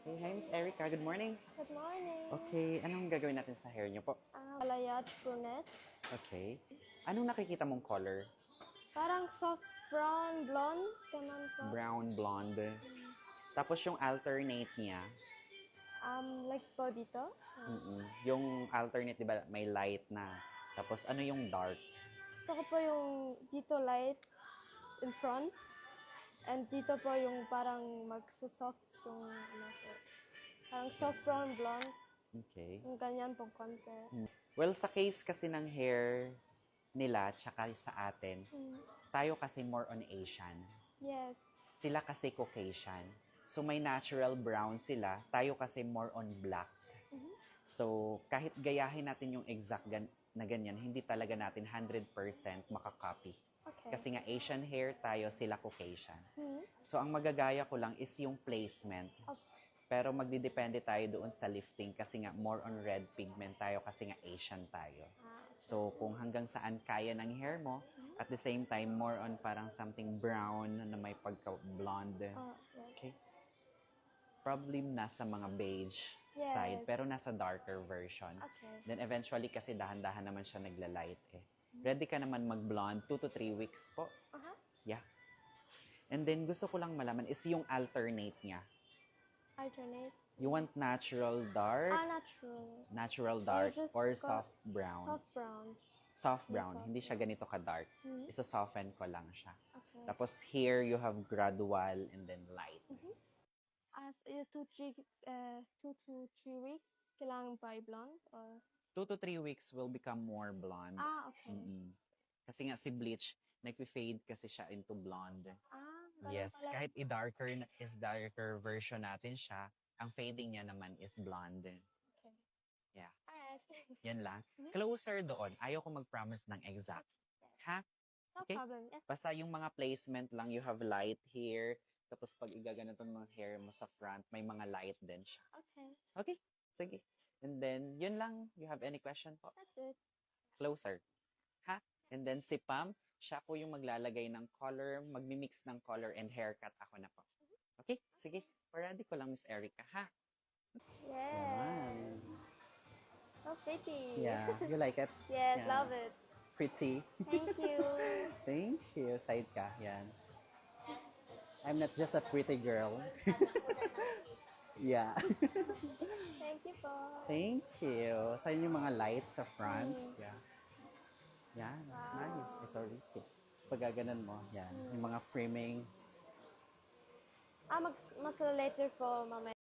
Hey, hi, Miss Erica. Good morning. Good morning. Okay, anong gagawin natin sa hair niyo po? Balayage brunette. Okay. Anong nakikita mong color? Parang soft brown blonde. Ganun po. Brown, blonde. Tapos yung alternate niya, Like po dito. yung alternate, di ba, may light na. Tapos ano yung dark? Gusto ko po yung dito light in front. And dito po yung parang magsusoft yung ano po. Parang soft brown blonde. Okay. Yung ganyan po konti. Well, sa case kasi ng hair nila, tsaka sa atin, tayo kasi more on Asian. Yes. Sila kasi Caucasian. So, may natural brown sila. Tayo kasi more on black. So, kahit gayahin natin yung exact na ganyan, hindi talaga natin 100% makakopy. Okay. Kasi nga Asian hair tayo, sila Caucasian. So, ang magagaya ko lang is yung placement. Pero magdidepende tayo doon sa lifting kasi nga more on red pigment tayo kasi nga Asian tayo. So, kung hanggang saan kaya ng hair mo, at the same time, more on parang something brown na may pagka-blonde. Okay? Probably nasa mga beige side, pero nasa darker version. Okay. Then eventually, kasi dahan-dahan naman siya nagla-light eh. Ready ka naman mag-blonde, 2 to 3 weeks po. Yeah. And then, gusto ko lang malaman is yung alternate niya. Alternate. You want natural dark, Natural. natural dark, just or got soft brown? Soft brown. Soft brown. soft Hindi siya ganito ka-dark. Iso-soften ko lang siya. Okay. Tapos here, you have gradual and then light. As 2 to 3 weeks, kailangan pa i-blonde or? 2 to 3 weeks will become more blonde. Okay. Kasi nga si bleach, nag-fade kasi siya into blonde. Ganun Yes, pala. kahit darker version natin siya, ang fading niya naman is blonde. Okay. Yeah. Alright. Yan lang. Closer doon. Ayaw ko mag-promise ng exact. Ha? No Okay? problem. Yes. Basta yung mga placement lang, you have light here. Tapos pag igaganito ng hair mo sa front, may mga light din siya. Okay. Okay? Sige. And then, yun lang. You have any question po? That's it. Closer. Ha? And then si Pam, siya po yung maglalagay ng color, magmimix ng color and haircut ako na po. Okay? Sige. Parady ko lang, Miss Erica, ha? Yes. So pretty. Yeah. You like it? Yes, Yeah. love it. Pretty. Thank you. Thank you. Side ka. Yan. I'm not just a pretty girl. Yeah. Thank you po. Thank you. Saan yung mga lights sa front? Yeah. Yan. Nice. Eh, sorry. Tapos pagaganan mo. Yan. Yung mga framing. Mas later po mamaya.